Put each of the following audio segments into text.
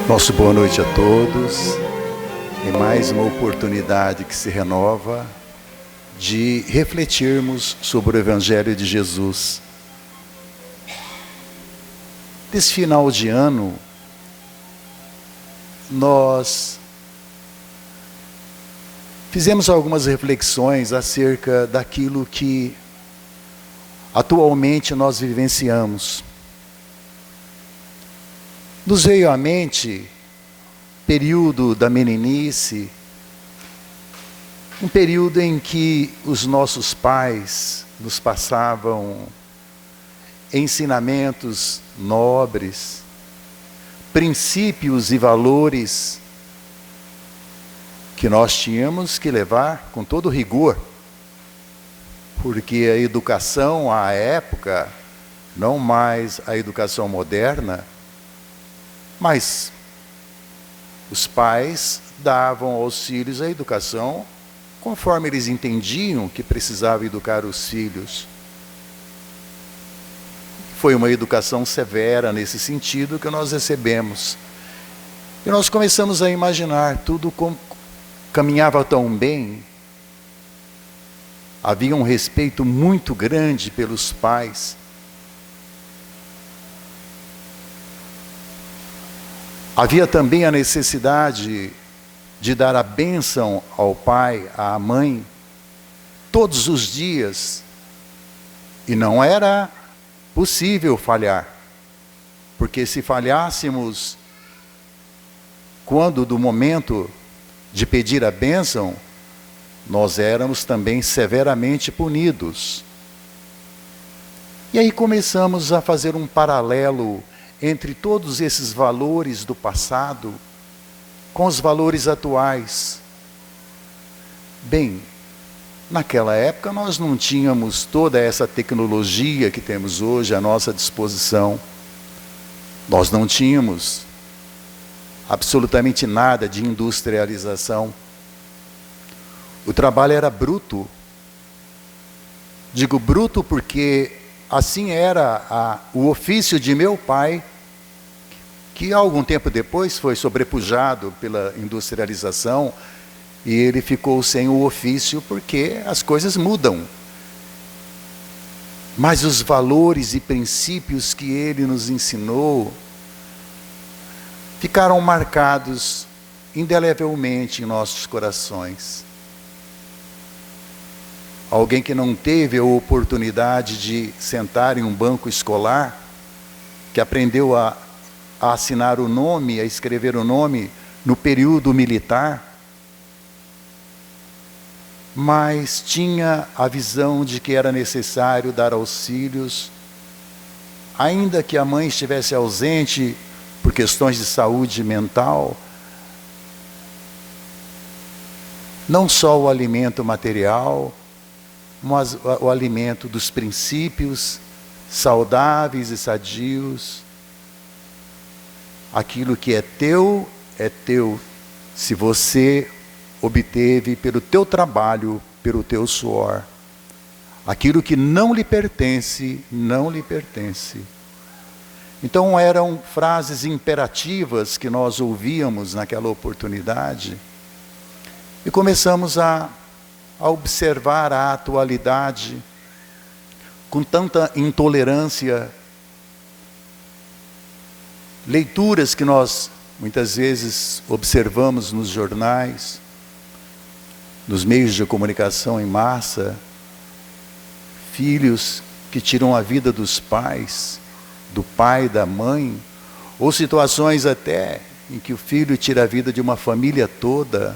Nosso boa noite a todos, em mais uma oportunidade que se renova de refletirmos sobre o Evangelho de Jesus. Nesse final de ano, nós fizemos algumas reflexões acerca daquilo que atualmente nós vivenciamos. Nos veio à mente período da meninice, um período em que os nossos pais nos passavam ensinamentos nobres, princípios e valores que nós tínhamos que levar com todo rigor, porque a educação à época, não mais a educação moderna, mas os pais davam aos filhos a educação conforme eles entendiam que precisavam educar os filhos. Foi uma educação severa nesse sentido que nós recebemos. E nós começamos a imaginar tudo caminhava tão bem. Havia um respeito muito grande pelos pais. Havia também a necessidade de dar a bênção ao pai, à mãe, todos os dias. E não era possível falhar, porque se falhássemos quando do momento de pedir a bênção, nós éramos também severamente punidos. E aí começamos a fazer um paralelo entre todos esses valores do passado com os valores atuais. Bem, naquela época nós não tínhamos toda essa tecnologia que temos hoje à nossa disposição. Nós não tínhamos absolutamente nada de industrialização. O trabalho era bruto. Digo bruto porque assim era o ofício de meu pai, que algum tempo depois foi sobrepujado pela industrialização e ele ficou sem o ofício porque as coisas mudam. Mas os valores e princípios que ele nos ensinou ficaram marcados indelevelmente em nossos corações. Alguém que não teve a oportunidade de sentar em um banco escolar, que aprendeu a assinar o nome, a escrever o nome no período militar, mas tinha a visão de que era necessário dar aos filhos, ainda que a mãe estivesse ausente por questões de saúde mental, não só o alimento material, mas o alimento dos princípios saudáveis e sadios. Aquilo que é teu, se você obteve pelo teu trabalho, pelo teu suor. Aquilo que não lhe pertence, não lhe pertence. Então eram frases imperativas que nós ouvíamos naquela oportunidade e começamos a observar a atualidade com tanta intolerância. Leituras que nós muitas vezes observamos nos jornais, nos meios de comunicação em massa, filhos que tiram a vida dos pais, do pai, da mãe, ou situações até em que o filho tira a vida de uma família toda.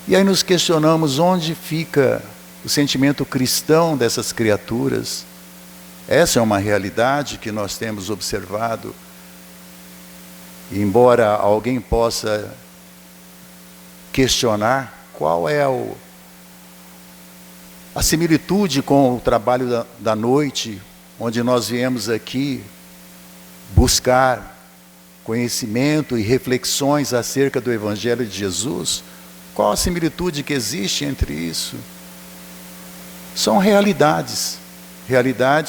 E aí nos questionamos onde fica o sentimento cristão dessas criaturas. Essa é uma realidade que nós temos observado. E embora alguém possa questionar qual é a similitude com o trabalho da noite, onde nós viemos aqui buscar conhecimento e reflexões acerca do Evangelho de Jesus, qual a similitude que existe entre isso? São realidades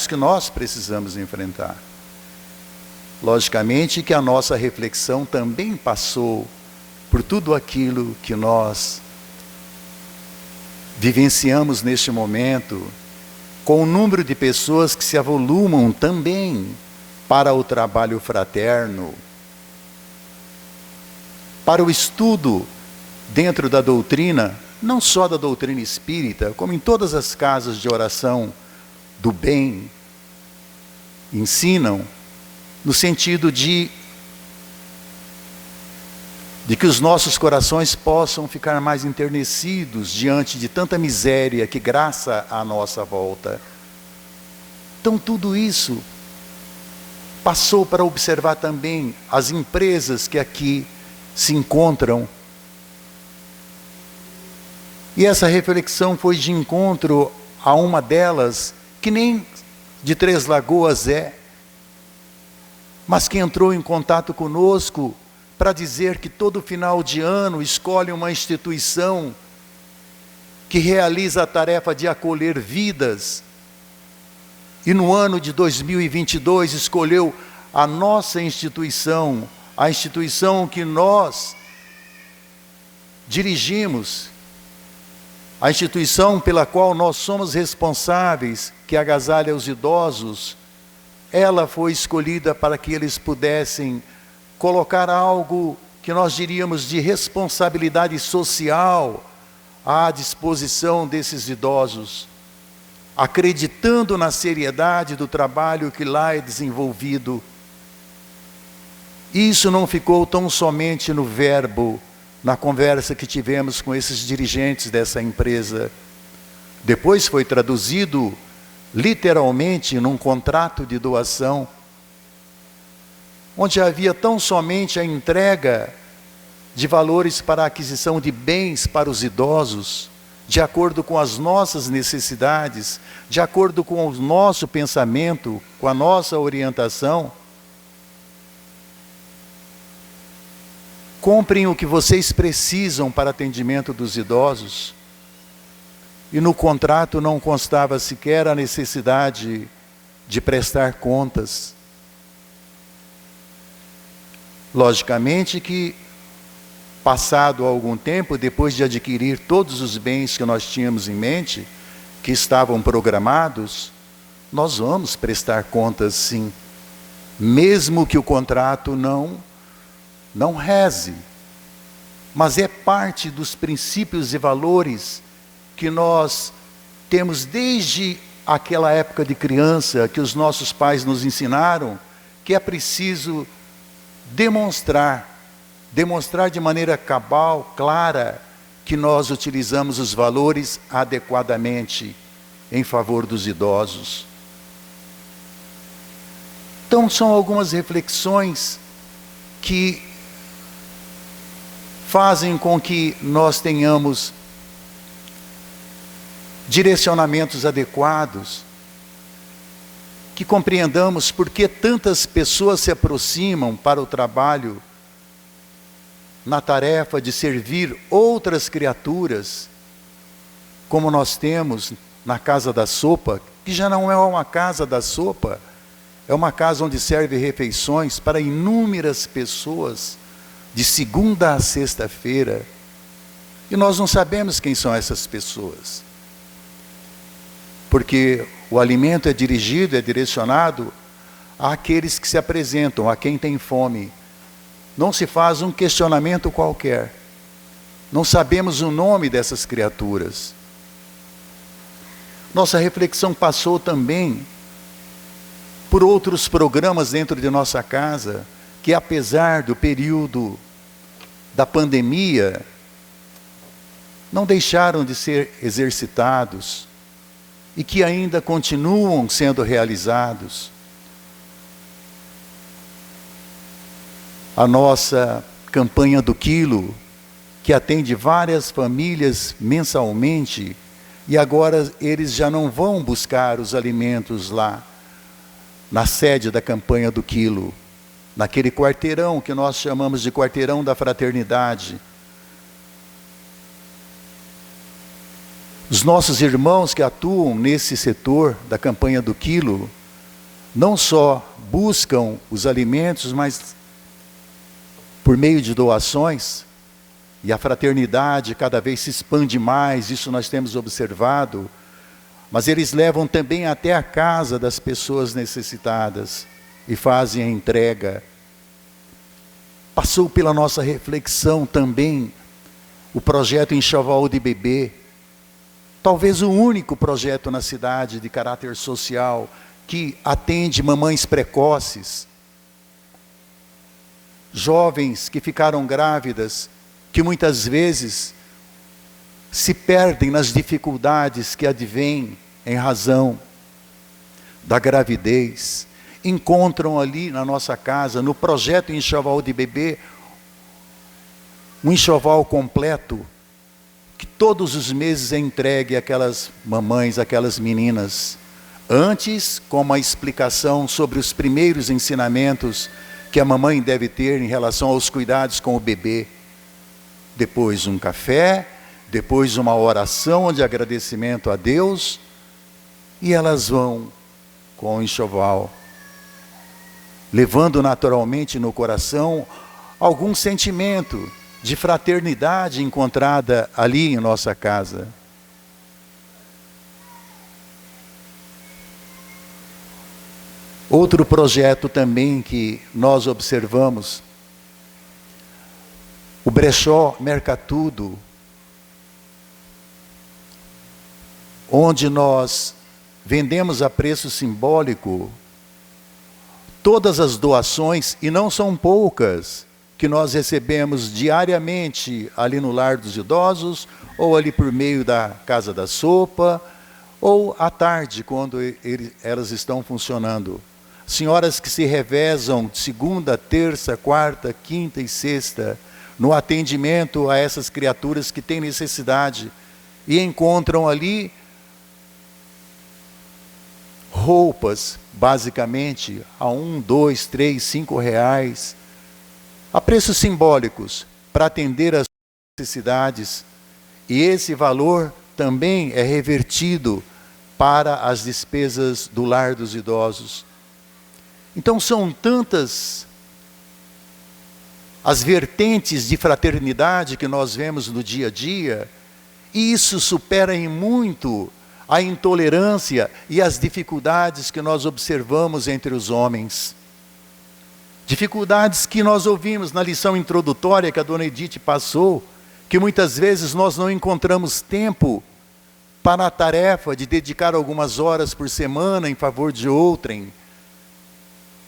que nós precisamos enfrentar. Logicamente que a nossa reflexão também passou por tudo aquilo que nós vivenciamos neste momento, com o número de pessoas que se avolumam também para o trabalho fraterno, para o estudo dentro da doutrina, não só da doutrina espírita, como em todas as casas de oração do bem, ensinam no sentido de que os nossos corações possam ficar mais enternecidos diante de tanta miséria que graça à nossa volta. Então tudo isso passou para observar também as empresas que aqui se encontram. E essa reflexão foi de encontro a uma delas, que nem de Três Lagoas é, mas que entrou em contato conosco para dizer que todo final de ano escolhe uma instituição que realiza a tarefa de acolher vidas. E no ano de 2022 escolheu a nossa instituição, a instituição que nós dirigimos, a instituição pela qual nós somos responsáveis, que agasalha os idosos. Ela foi escolhida para que eles pudessem colocar algo que nós diríamos de responsabilidade social à disposição desses idosos, acreditando na seriedade do trabalho que lá é desenvolvido. Isso não ficou tão somente no verbo, na conversa que tivemos com esses dirigentes dessa empresa. Depois foi traduzido literalmente num contrato de doação, onde havia tão somente a entrega de valores para a aquisição de bens para os idosos, de acordo com as nossas necessidades, de acordo com o nosso pensamento, com a nossa orientação. Comprem o que vocês precisam para atendimento dos idosos. E no contrato não constava sequer a necessidade de prestar contas. Logicamente que, passado algum tempo, depois de adquirir todos os bens que nós tínhamos em mente, que estavam programados, nós vamos prestar contas sim, mesmo que o contrato não reze. Mas é parte dos princípios e valores que nós temos desde aquela época de criança, que os nossos pais nos ensinaram, que é preciso demonstrar de maneira cabal, clara, que nós utilizamos os valores adequadamente em favor dos idosos. Então são algumas reflexões que fazem com que nós tenhamos direcionamentos adequados, que compreendamos por que tantas pessoas se aproximam para o trabalho na tarefa de servir outras criaturas, como nós temos na Casa da Sopa, que já não é uma casa da sopa, é uma casa onde serve refeições para inúmeras pessoas, de segunda a sexta-feira, e nós não sabemos quem são essas pessoas, porque o alimento é dirigido, é direcionado àqueles que se apresentam, a quem tem fome. Não se faz um questionamento qualquer. Não sabemos o nome dessas criaturas. Nossa reflexão passou também por outros programas dentro de nossa casa, que apesar do período da pandemia, não deixaram de ser exercitados e que ainda continuam sendo realizados. A nossa campanha do quilo, que atende várias famílias mensalmente, e agora eles já não vão buscar os alimentos lá, na sede da campanha do quilo, naquele quarteirão que nós chamamos de quarteirão da fraternidade. Os nossos irmãos que atuam nesse setor da campanha do quilo, não só buscam os alimentos, mas por meio de doações, e a fraternidade cada vez se expande mais, isso nós temos observado, mas eles levam também até a casa das pessoas necessitadas e fazem a entrega. Passou pela nossa reflexão também o projeto Enxoval de Bebê, talvez o único projeto na cidade de caráter social que atende mamães precoces, jovens que ficaram grávidas, que muitas vezes se perdem nas dificuldades que advêm em razão da gravidez, encontram ali na nossa casa, no projeto Enxoval de Bebê, um enxoval completo, que todos os meses é entregue àquelas mamães, àquelas meninas. Antes, com uma explicação sobre os primeiros ensinamentos que a mamãe deve ter em relação aos cuidados com o bebê. Depois um café, depois uma oração de agradecimento a Deus, e elas vão com o enxoval, levando naturalmente no coração algum sentimento de fraternidade encontrada ali em nossa casa. Outro projeto também que nós observamos, o brechó Mercatudo, onde nós vendemos a preço simbólico todas as doações, e não são poucas, que nós recebemos diariamente ali no Lar dos Idosos, ou ali por meio da Casa da Sopa, ou à tarde, quando elas estão funcionando. Senhoras que se revezam segunda, terça, quarta, quinta e sexta, no atendimento a essas criaturas que têm necessidade, e encontram ali roupas, basicamente, a R$1, R$2, R$3, R$5, a preços simbólicos, para atender às necessidades, e esse valor também é revertido para as despesas do Lar dos Idosos. Então são tantas as vertentes de fraternidade que nós vemos no dia a dia, e isso supera em muito a intolerância e as dificuldades que nós observamos entre os homens. Dificuldades que nós ouvimos na lição introdutória que a dona Edith passou, que muitas vezes nós não encontramos tempo para a tarefa de dedicar algumas horas por semana em favor de outrem,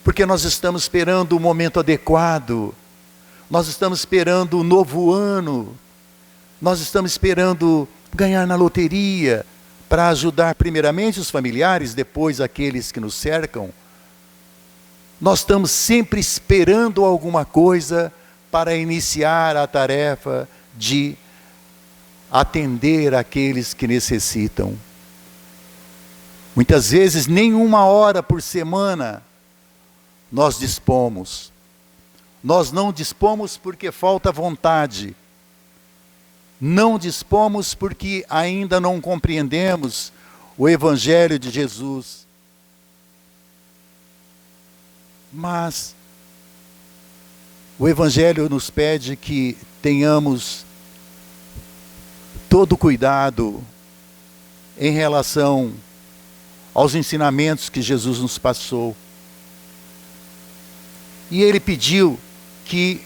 porque nós estamos esperando o momento adequado, nós estamos esperando o novo ano, nós estamos esperando ganhar na loteria, para ajudar primeiramente os familiares, depois aqueles que nos cercam. Nós estamos sempre esperando alguma coisa para iniciar a tarefa de atender aqueles que necessitam. Muitas vezes, nem uma hora por semana nós dispomos. Nós não dispomos porque falta vontade. Não dispomos porque ainda não compreendemos o Evangelho de Jesus. Mas o Evangelho nos pede que tenhamos todo cuidado em relação aos ensinamentos que Jesus nos passou. E Ele pediu que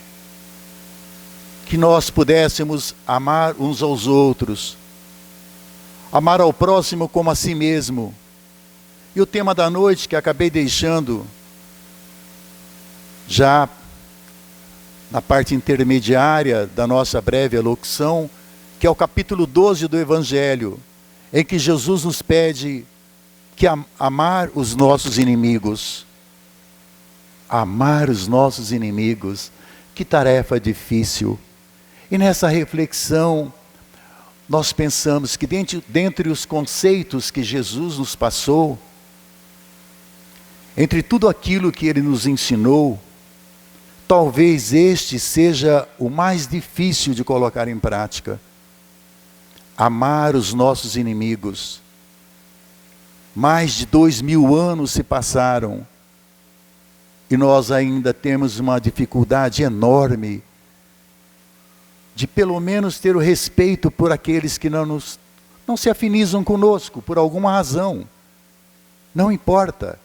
nós pudéssemos amar uns aos outros, amar ao próximo como a si mesmo. E o tema da noite que acabei deixando já na parte intermediária da nossa breve alocução, que é o capítulo 12 do Evangelho, em que Jesus nos pede que amar os nossos inimigos. Amar os nossos inimigos, que tarefa difícil. E nessa reflexão, nós pensamos que dentre os conceitos que Jesus nos passou, entre tudo aquilo que Ele nos ensinou, talvez este seja o mais difícil de colocar em prática. Amar os nossos inimigos. Mais de 2000 anos se passaram e nós ainda temos uma dificuldade enorme de pelo menos ter o respeito por aqueles que não se afinizam conosco, por alguma razão. Não importa.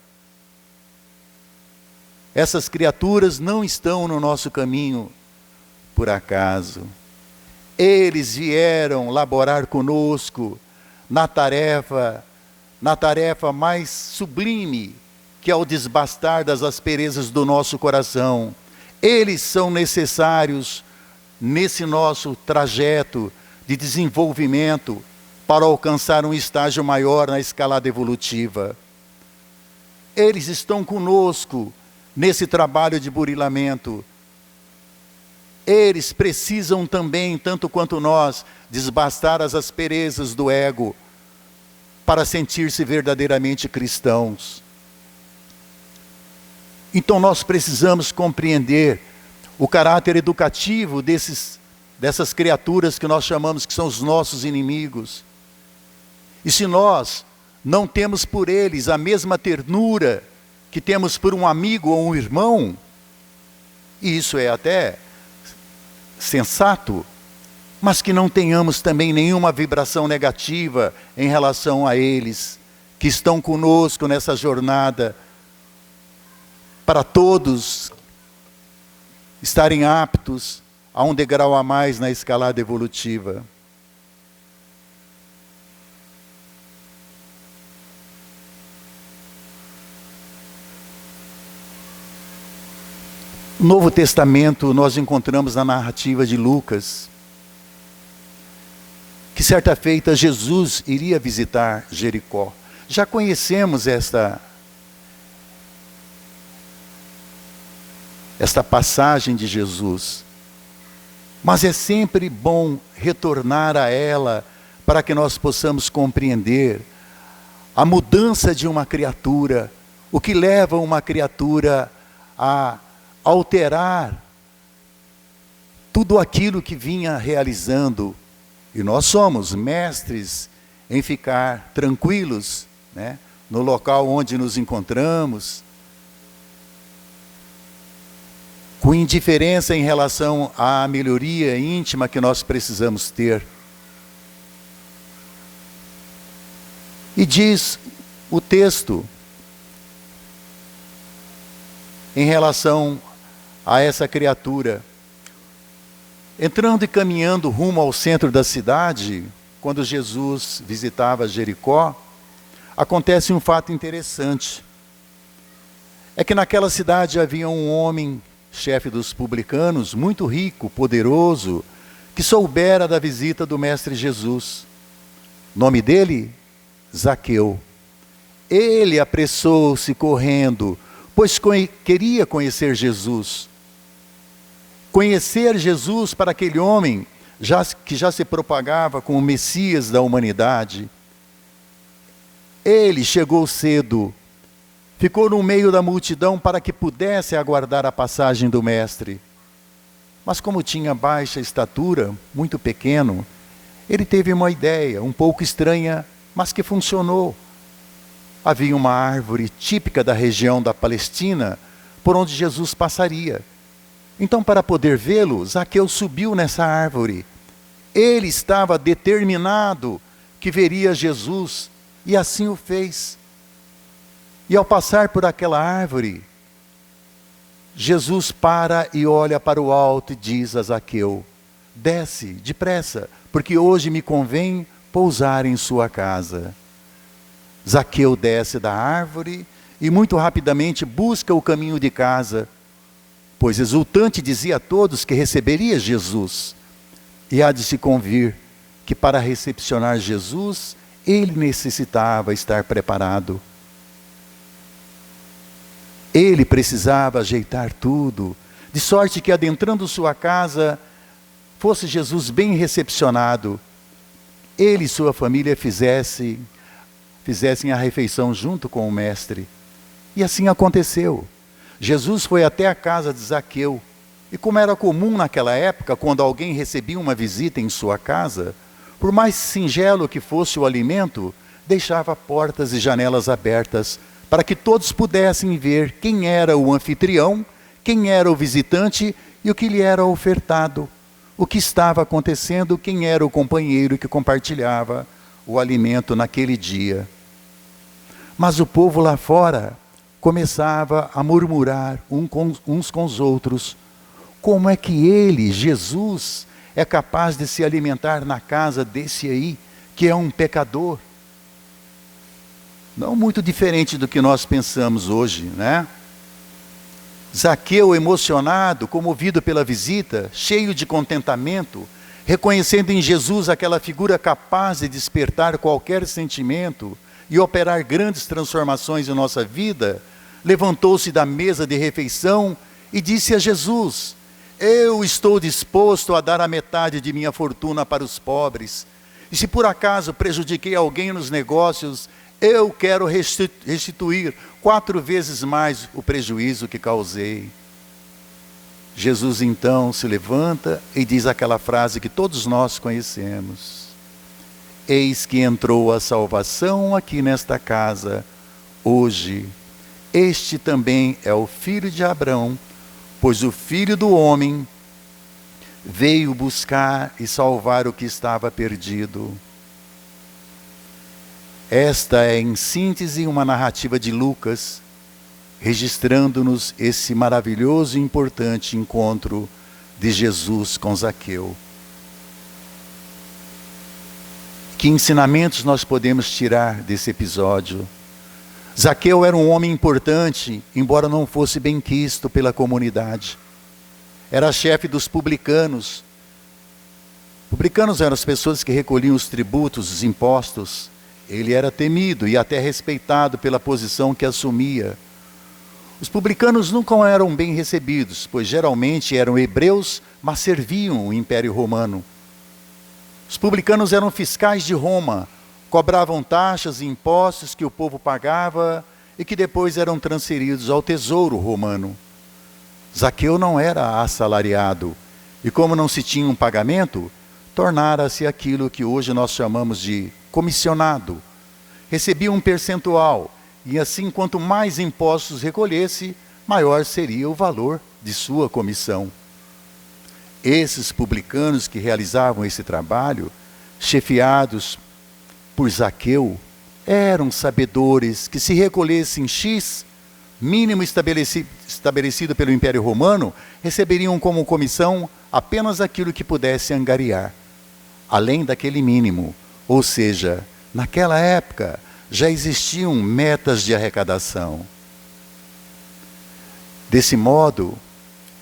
Essas criaturas não estão no nosso caminho por acaso. Eles vieram laborar conosco na tarefa mais sublime, que é o desbastar das asperezas do nosso coração. Eles são necessários nesse nosso trajeto de desenvolvimento para alcançar um estágio maior na escalada evolutiva. Eles estão conosco nesse trabalho de burilamento. Eles precisam também, tanto quanto nós, desbastar as asperezas do ego para sentir-se verdadeiramente cristãos. Então nós precisamos compreender o caráter educativo dessas criaturas que nós chamamos que são os nossos inimigos. E se nós não temos por eles a mesma ternura que temos por um amigo ou um irmão, e isso é até sensato, mas que não tenhamos também nenhuma vibração negativa em relação a eles, que estão conosco nessa jornada, para todos estarem aptos a um degrau a mais na escalada evolutiva. No Novo Testamento, nós encontramos na narrativa de Lucas, que certa feita Jesus iria visitar Jericó. Já conhecemos esta passagem de Jesus, mas é sempre bom retornar a ela para que nós possamos compreender a mudança de uma criatura, o que leva uma criatura a alterar tudo aquilo que vinha realizando. E nós somos mestres em ficar tranquilos, né, no local onde nos encontramos, com indiferença em relação à melhoria íntima que nós precisamos ter. E diz o texto, em relação a essa criatura, entrando e caminhando rumo ao centro da cidade, quando Jesus visitava Jericó, acontece um fato interessante. É que naquela cidade havia um homem, chefe dos publicanos, muito rico, poderoso, que soubera da visita do Mestre Jesus. Nome dele? Zaqueu. Ele apressou-se correndo, pois queria conhecer Jesus. Conhecer Jesus para aquele homem que já se propagava como o Messias da humanidade. Ele chegou cedo, ficou no meio da multidão para que pudesse aguardar a passagem do Mestre. Mas como tinha baixa estatura, muito pequeno, ele teve uma ideia um pouco estranha, mas que funcionou. Havia uma árvore típica da região da Palestina, por onde Jesus passaria. Então, para poder vê-lo, Zaqueu subiu nessa árvore. Ele estava determinado que veria Jesus, e assim o fez. E ao passar por aquela árvore, Jesus para e olha para o alto e diz a Zaqueu: desce depressa, porque hoje me convém pousar em sua casa. Zaqueu desce da árvore e muito rapidamente busca o caminho de casa, pois exultante dizia a todos que receberia Jesus. E há de se convir que para recepcionar Jesus, ele necessitava estar preparado. Ele precisava ajeitar tudo, de sorte que adentrando sua casa, fosse Jesus bem recepcionado. Ele e sua família fizessem a refeição junto com o Mestre. E assim aconteceu. Jesus foi até a casa de Zaqueu. E como era comum naquela época, quando alguém recebia uma visita em sua casa, por mais singelo que fosse o alimento, deixava portas e janelas abertas para que todos pudessem ver quem era o anfitrião, quem era o visitante e o que lhe era ofertado, o que estava acontecendo, quem era o companheiro que compartilhava o alimento naquele dia. Mas o povo lá fora começava a murmurar uns com os outros. Como é que ele, Jesus, é capaz de se alimentar na casa desse aí, que é um pecador? Não muito diferente do que nós pensamos hoje, né? Zaqueu, emocionado, comovido pela visita, cheio de contentamento, reconhecendo em Jesus aquela figura capaz de despertar qualquer sentimento e operar grandes transformações em nossa vida, levantou-se da mesa de refeição e disse a Jesus: eu estou disposto a dar a metade de minha fortuna para os pobres. E se por acaso prejudiquei alguém nos negócios, eu quero restituir 4 vezes mais o prejuízo que causei. Jesus então se levanta e diz aquela frase que todos nós conhecemos: eis que entrou a salvação aqui nesta casa, hoje. Este também é o filho de Abraão, pois o Filho do Homem veio buscar e salvar o que estava perdido. Esta é, em síntese, uma narrativa de Lucas, registrando-nos esse maravilhoso e importante encontro de Jesus com Zaqueu. Que ensinamentos nós podemos tirar desse episódio? Zaqueu era um homem importante, embora não fosse benquisto pela comunidade. Era chefe dos publicanos. Publicanos eram as pessoas que recolhiam os tributos, os impostos. Ele era temido e até respeitado pela posição que assumia. Os publicanos nunca eram bem recebidos, pois geralmente eram hebreus, mas serviam o Império Romano. Os publicanos eram fiscais de Roma, cobravam taxas e impostos que o povo pagava e que depois eram transferidos ao tesouro romano. Zaqueu não era assalariado, e como não se tinha um pagamento, tornara-se aquilo que hoje nós chamamos de comissionado. Recebia um percentual, e assim quanto mais impostos recolhesse, maior seria o valor de sua comissão. Esses publicanos que realizavam esse trabalho, chefiados por Zaqueu, eram sabedores que se recolhessem X, mínimo estabelecido pelo Império Romano, receberiam como comissão apenas aquilo que pudesse angariar, além daquele mínimo. Ou seja, naquela época já existiam metas de arrecadação. Desse modo,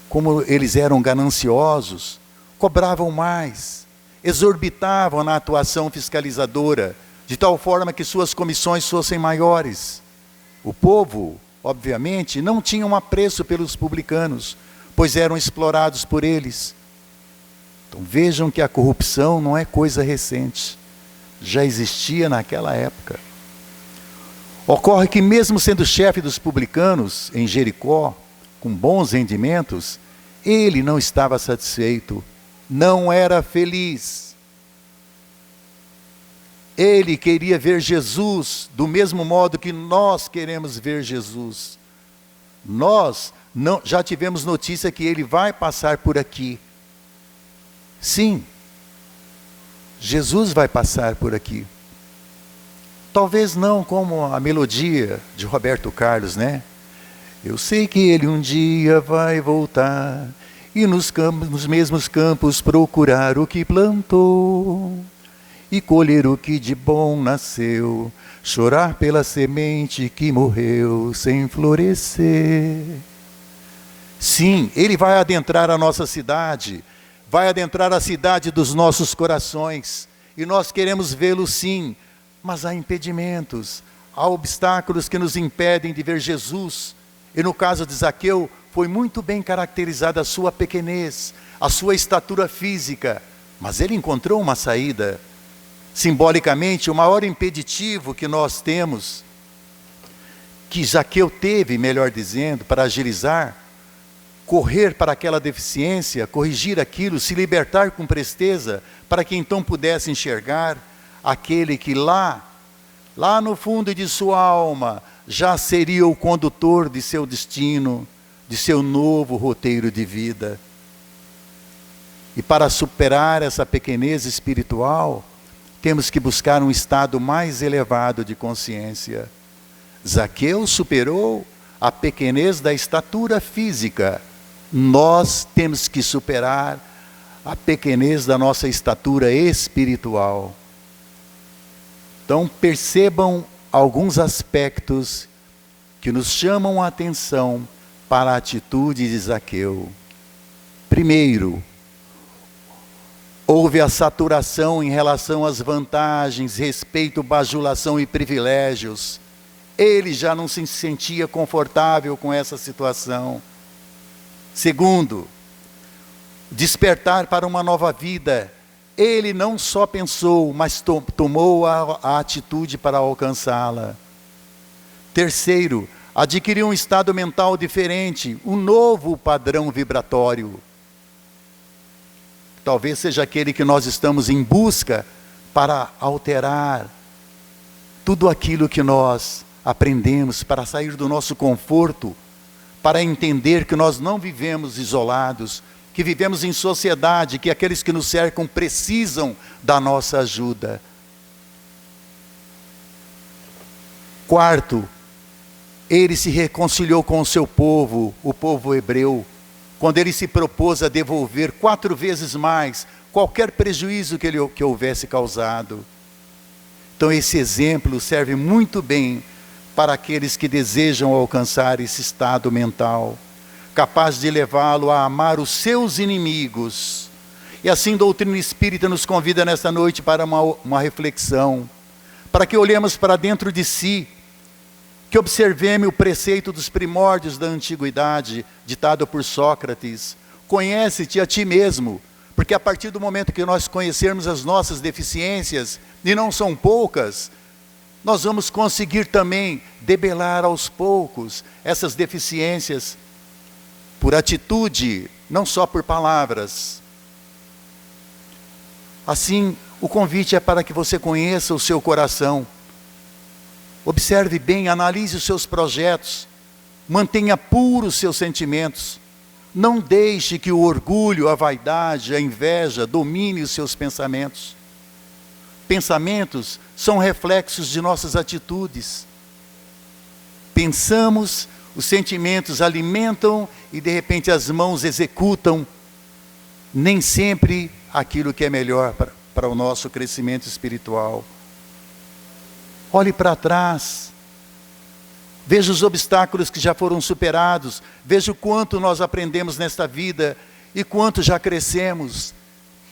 como eles eram gananciosos, cobravam mais, exorbitavam na atuação fiscalizadora, de tal forma que suas comissões fossem maiores. O povo, obviamente, não tinha um apreço pelos publicanos, pois eram explorados por eles. Então vejam que a corrupção não é coisa recente, já existia naquela época. Ocorre que mesmo sendo chefe dos publicanos em Jericó, com bons rendimentos, ele não estava satisfeito, não era feliz. Ele queria ver Jesus do mesmo modo que nós queremos ver Jesus. Nós já tivemos notícia que ele vai passar por aqui. Sim, Jesus vai passar por aqui. Talvez não como a melodia de Roberto Carlos, né? Eu sei que ele um dia vai voltar e nos mesmos campos procurar o que plantou e colher o que de bom nasceu, chorar pela semente que morreu sem florescer. Sim, ele vai adentrar a nossa cidade, vai adentrar a cidade dos nossos corações, e nós queremos vê-lo sim, mas há impedimentos, há obstáculos que nos impedem de ver Jesus. E no caso de Zaqueu, foi muito bem caracterizada a sua pequenez, a sua estatura física, mas ele encontrou uma saída. Simbolicamente, o maior impeditivo que nós temos, que Zaqueu teve, melhor dizendo, para agilizar, correr para aquela deficiência, corrigir aquilo, se libertar com presteza, para que então pudesse enxergar aquele que lá lá no fundo de sua alma, já seria o condutor de seu destino, de seu novo roteiro de vida. E para superar essa pequenez espiritual, temos que buscar um estado mais elevado de consciência. Zaqueu superou a pequenez da estatura física. Nós temos que superar a pequenez da nossa estatura espiritual. Então percebam alguns aspectos que nos chamam a atenção para a atitude de Zaqueu. Primeiro, houve a saturação em relação às vantagens, respeito, bajulação e privilégios. Ele já não se sentia confortável com essa situação. Segundo, despertar para uma nova vida. Ele não só pensou, mas tomou a atitude para alcançá-la. Terceiro, adquiriu um estado mental diferente, um novo padrão vibratório. Talvez seja aquele que nós estamos em busca para alterar tudo aquilo que nós aprendemos, para sair do nosso conforto, para entender que nós não vivemos isolados, que vivemos em sociedade, que aqueles que nos cercam precisam da nossa ajuda. Quarto, ele se reconciliou com o seu povo, o povo hebreu, quando ele se propôs a devolver 4 vezes mais qualquer prejuízo que houvesse causado. Então esse exemplo serve muito bem para aqueles que desejam alcançar esse estado mental, capaz de levá-lo a amar os seus inimigos. E assim a doutrina espírita nos convida nesta noite para uma reflexão, para que olhemos para dentro de si, que observemos o preceito dos primórdios da antiguidade, ditado por Sócrates: conhece-te a ti mesmo, porque a partir do momento que nós conhecermos as nossas deficiências, e não são poucas, nós vamos conseguir também debelar aos poucos essas deficiências, por atitude, não só por palavras. Assim, o convite é para que você conheça o seu coração. Observe bem, analise os seus projetos, mantenha puros os seus sentimentos. Não deixe que o orgulho, a vaidade, a inveja domine os seus pensamentos. Pensamentos são reflexos de nossas atitudes. Pensamos, os sentimentos alimentam e de repente as mãos executam nem sempre aquilo que é melhor para o nosso crescimento espiritual. Olhe para trás, veja os obstáculos que já foram superados, veja o quanto nós aprendemos nesta vida e quanto já crescemos,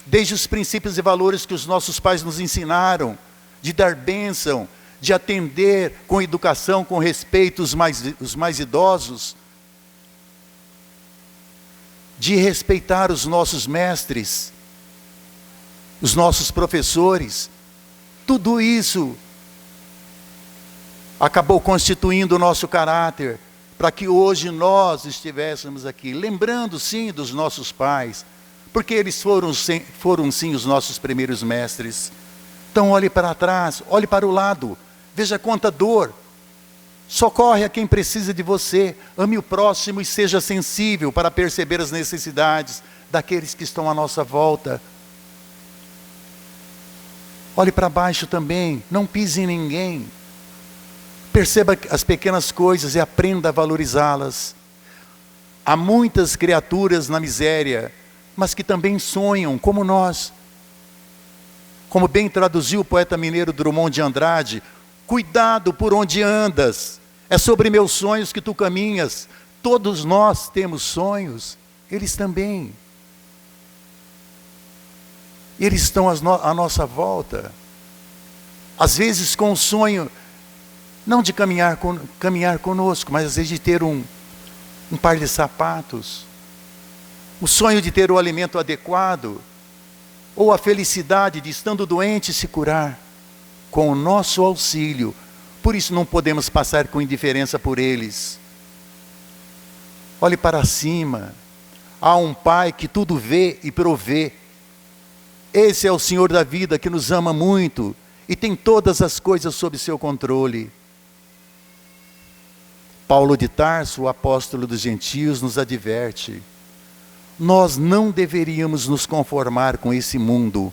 desde os princípios e valores que os nossos pais nos ensinaram, de dar bênção, de atender com educação, com respeito os mais idosos, de respeitar os nossos mestres, os nossos professores. Tudo isso acabou constituindo o nosso caráter, para que hoje nós estivéssemos aqui, lembrando sim dos nossos pais, porque eles foram sim os nossos primeiros mestres. Então olhe para trás, olhe para o lado, veja quanta dor. Socorre a quem precisa de você, ame o próximo e seja sensível para perceber as necessidades daqueles que estão à nossa volta. Olhe para baixo também, não pise em ninguém. Perceba as pequenas coisas e aprenda a valorizá-las. Há muitas criaturas na miséria, mas que também sonham, como nós. Como bem traduziu o poeta mineiro Drummond de Andrade: cuidado por onde andas, é sobre meus sonhos que tu caminhas. Todos nós temos sonhos, eles também. Eles estão à nossa volta. Às vezes com o sonho, não de caminhar conosco, mas às vezes de ter um par de sapatos, o sonho de ter o alimento adequado, ou a felicidade de, estando doente, se curar, com o nosso auxílio. Por isso não podemos passar com indiferença por eles. Olhe para cima, há um Pai que tudo vê e provê. Esse é o Senhor da vida, que nos ama muito e tem todas as coisas sob seu controle. Paulo de Tarso, o apóstolo dos gentios, nos adverte: nós não deveríamos nos conformar com esse mundo,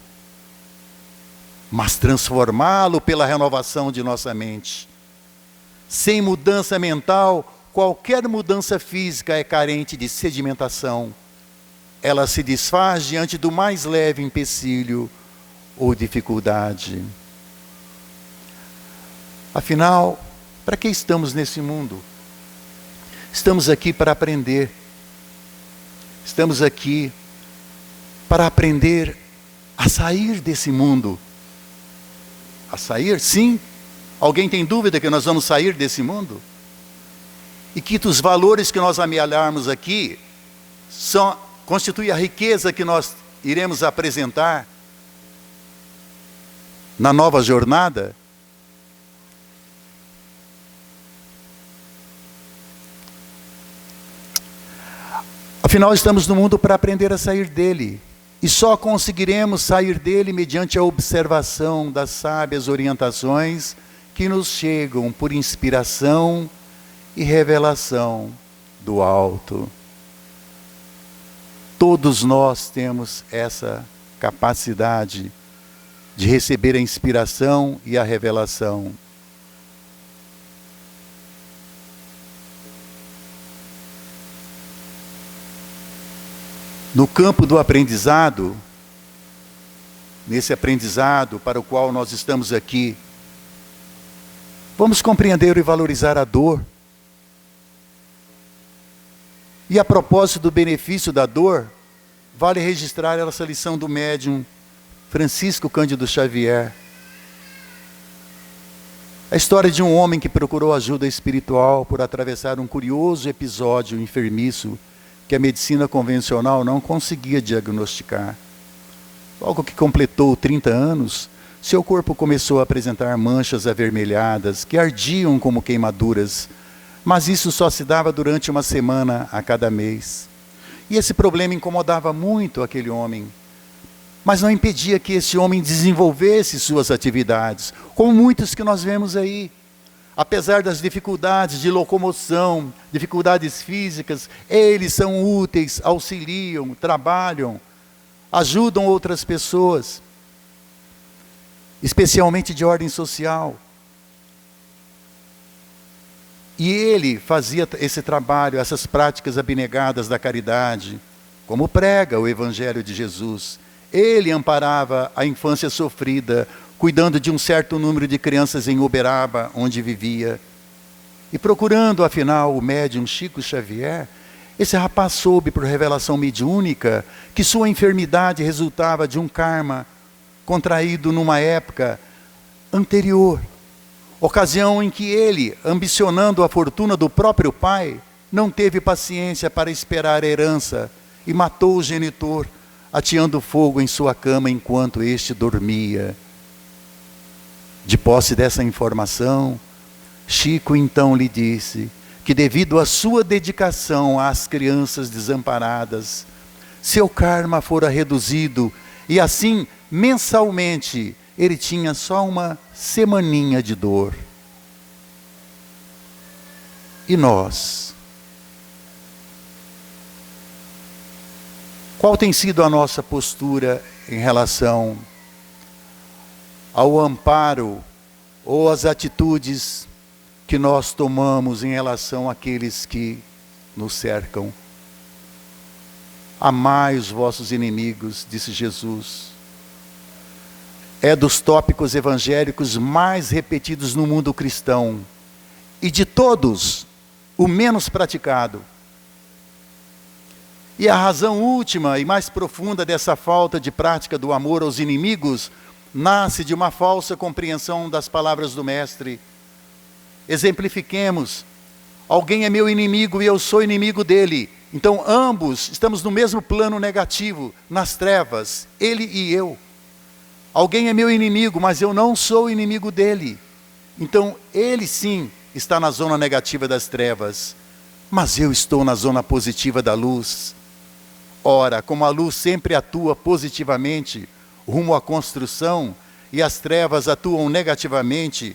mas transformá-lo pela renovação de nossa mente. Sem mudança mental, qualquer mudança física é carente de sedimentação. Ela se desfaz diante do mais leve empecilho ou dificuldade. Afinal, para que estamos nesse mundo? Estamos aqui para aprender. Estamos aqui para aprender a sair desse mundo. A sair, sim. Alguém tem dúvida que nós vamos sair desse mundo? E que os valores que nós amealharmos aqui constituem a riqueza que nós iremos apresentar na nova jornada? Afinal, estamos no mundo para aprender a sair dele. E só conseguiremos sair dele mediante a observação das sábias orientações que nos chegam por inspiração e revelação do alto. Todos nós temos essa capacidade de receber a inspiração e a revelação. No campo do aprendizado, nesse aprendizado para o qual nós estamos aqui, vamos compreender e valorizar a dor. E a propósito do benefício da dor, vale registrar essa lição do médium Francisco Cândido Xavier. A história de um homem que procurou ajuda espiritual por atravessar um curioso episódio enfermiço que a medicina convencional não conseguia diagnosticar. Logo que completou 30 anos, seu corpo começou a apresentar manchas avermelhadas que ardiam como queimaduras, mas isso só se dava durante uma semana a cada mês. E esse problema incomodava muito aquele homem, mas não impedia que esse homem desenvolvesse suas atividades, como muitos que nós vemos aí. Apesar das dificuldades de locomoção, dificuldades físicas, eles são úteis, auxiliam, trabalham, ajudam outras pessoas, especialmente de ordem social. E ele fazia esse trabalho, essas práticas abnegadas da caridade, como prega o Evangelho de Jesus. Ele amparava a infância sofrida, cuidando de um certo número de crianças em Uberaba, onde vivia. E procurando, afinal, o médium Chico Xavier, esse rapaz soube, por revelação mediúnica, que sua enfermidade resultava de um karma contraído numa época anterior. Ocasião em que ele, ambicionando a fortuna do próprio pai, não teve paciência para esperar a herança e matou o genitor, ateando fogo em sua cama enquanto este dormia. De posse dessa informação, Chico então lhe disse que, devido à sua dedicação às crianças desamparadas, seu karma fora reduzido e assim, mensalmente, ele tinha só uma semaninha de dor. E nós? Qual tem sido a nossa postura em relação ao amparo ou às atitudes que nós tomamos em relação àqueles que nos cercam? Amai os vossos inimigos, disse Jesus. É dos tópicos evangélicos mais repetidos no mundo cristão. E de todos, o menos praticado. E a razão última e mais profunda dessa falta de prática do amor aos inimigos nasce de uma falsa compreensão das palavras do Mestre. Exemplifiquemos. Alguém é meu inimigo e eu sou inimigo dele. Então ambos estamos no mesmo plano negativo, nas trevas, ele e eu. Alguém é meu inimigo, mas eu não sou inimigo dele. Então ele sim está na zona negativa das trevas, mas eu estou na zona positiva da luz. Ora, como a luz sempre atua positivamente rumo à construção e as trevas atuam negativamente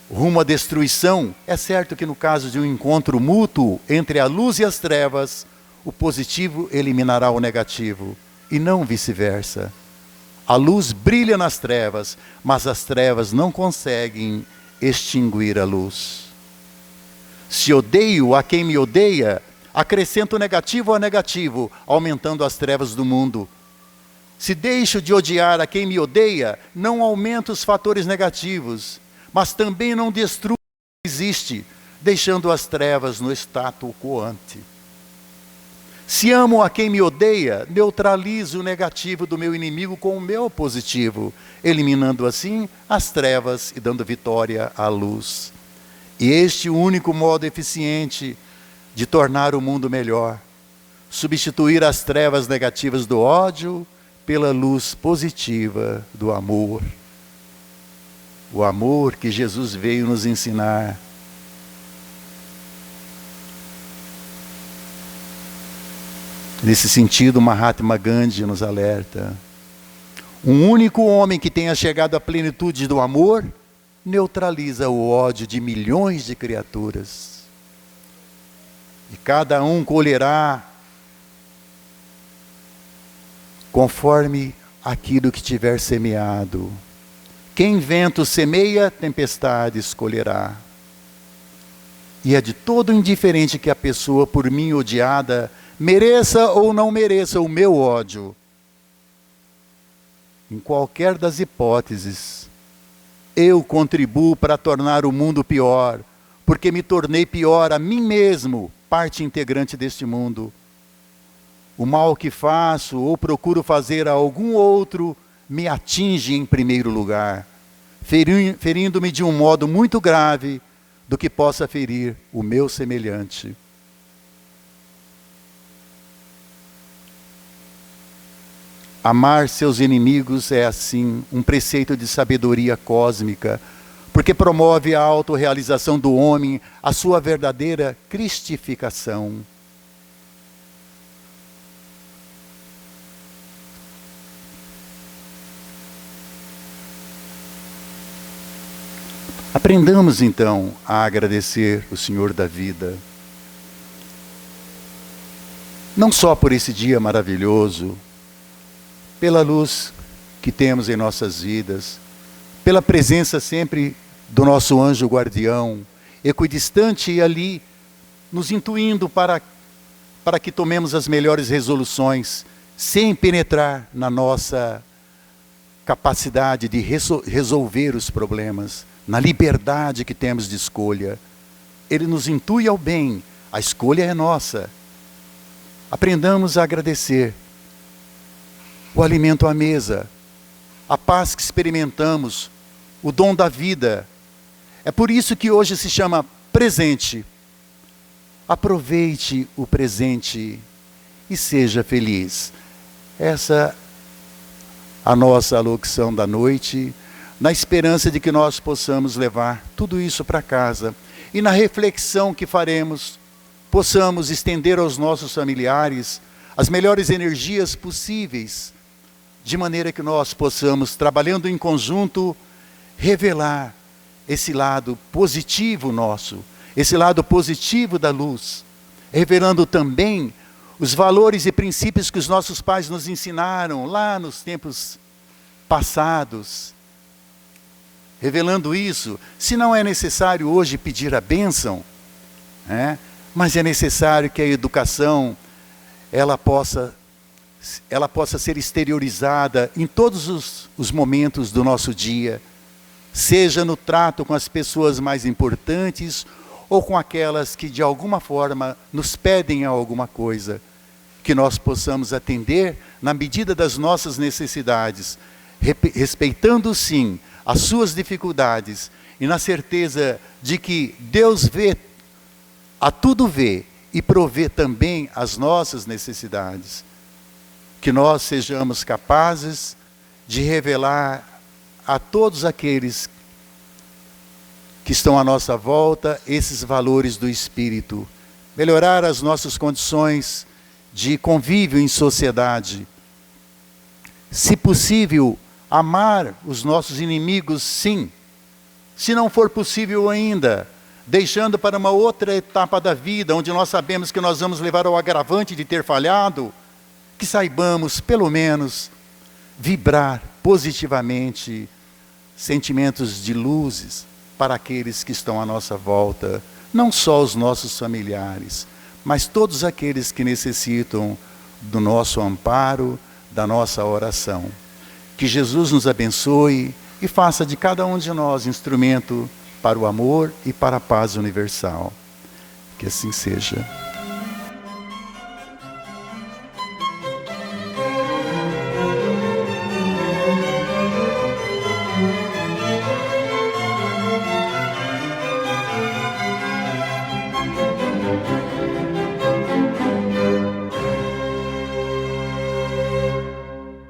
rumo à destruição, é certo que no caso de um encontro mútuo entre a luz e as trevas, o positivo eliminará o negativo, e não vice-versa. A luz brilha nas trevas, mas as trevas não conseguem extinguir a luz. Se odeio a quem me odeia, acrescento negativo ao negativo, aumentando as trevas do mundo. Se deixo de odiar a quem me odeia, não aumento os fatores negativos, mas também não destruo o que existe, deixando as trevas no status quo ante. Se amo a quem me odeia, neutralizo o negativo do meu inimigo com o meu positivo, eliminando assim as trevas e dando vitória à luz. E este é o único modo eficiente de tornar o mundo melhor. Substituir as trevas negativas do ódio pela luz positiva do amor. O amor que Jesus veio nos ensinar. Nesse sentido, Mahatma Gandhi nos alerta. Um único homem que tenha chegado à plenitude do amor neutraliza o ódio de milhões de criaturas. E cada um colherá conforme aquilo que tiver semeado. Quem vento semeia, tempestades colherá. E é de todo indiferente que a pessoa por mim odiada mereça ou não mereça o meu ódio. Em qualquer das hipóteses, eu contribuo para tornar o mundo pior, porque me tornei pior a mim mesmo, parte integrante deste mundo. O mal que faço ou procuro fazer a algum outro me atinge em primeiro lugar, ferindo-me de um modo muito grave do que possa ferir o meu semelhante. Amar seus inimigos é, assim, um preceito de sabedoria cósmica, porque promove a autorrealização do homem, a sua verdadeira cristificação. Aprendamos, então, a agradecer o Senhor da vida. Não só por esse dia maravilhoso, pela luz que temos em nossas vidas, pela presença sempre do nosso anjo guardião, equidistante e ali, nos intuindo para que tomemos as melhores resoluções, sem penetrar na nossa capacidade de resolver os problemas, na liberdade que temos de escolha. Ele nos intui ao bem, a escolha é nossa. Aprendamos a agradecer o alimento à mesa, a paz que experimentamos, o dom da vida. É por isso que hoje se chama presente. Aproveite o presente e seja feliz. Essa é a nossa alocução da noite, na esperança de que nós possamos levar tudo isso para casa. E na reflexão que faremos, possamos estender aos nossos familiares as melhores energias possíveis, de maneira que nós possamos, trabalhando em conjunto, revelar esse lado positivo nosso, esse lado positivo da luz, revelando também os valores e princípios que os nossos pais nos ensinaram lá nos tempos passados. Revelando isso, se não é necessário hoje pedir a bênção, mas é necessário que a educação ela possa ser exteriorizada em todos os momentos do nosso dia, seja no trato com as pessoas mais importantes ou com aquelas que de alguma forma nos pedem alguma coisa, que nós possamos atender na medida das nossas necessidades, respeitando sim as suas dificuldades e na certeza de que Deus vê, a tudo vê e provê também as nossas necessidades. Que nós sejamos capazes de revelar a todos aqueles que estão à nossa volta esses valores do Espírito. Melhorar as nossas condições de convívio em sociedade. Se possível, amar os nossos inimigos, sim. Se não for possível ainda, deixando para uma outra etapa da vida, onde nós sabemos que nós vamos levar ao agravante de ter falhado, que saibamos, pelo menos, vibrar positivamente sentimentos de luzes para aqueles que estão à nossa volta, não só os nossos familiares, mas todos aqueles que necessitam do nosso amparo, da nossa oração. Que Jesus nos abençoe e faça de cada um de nós instrumento para o amor e para a paz universal. Que assim seja.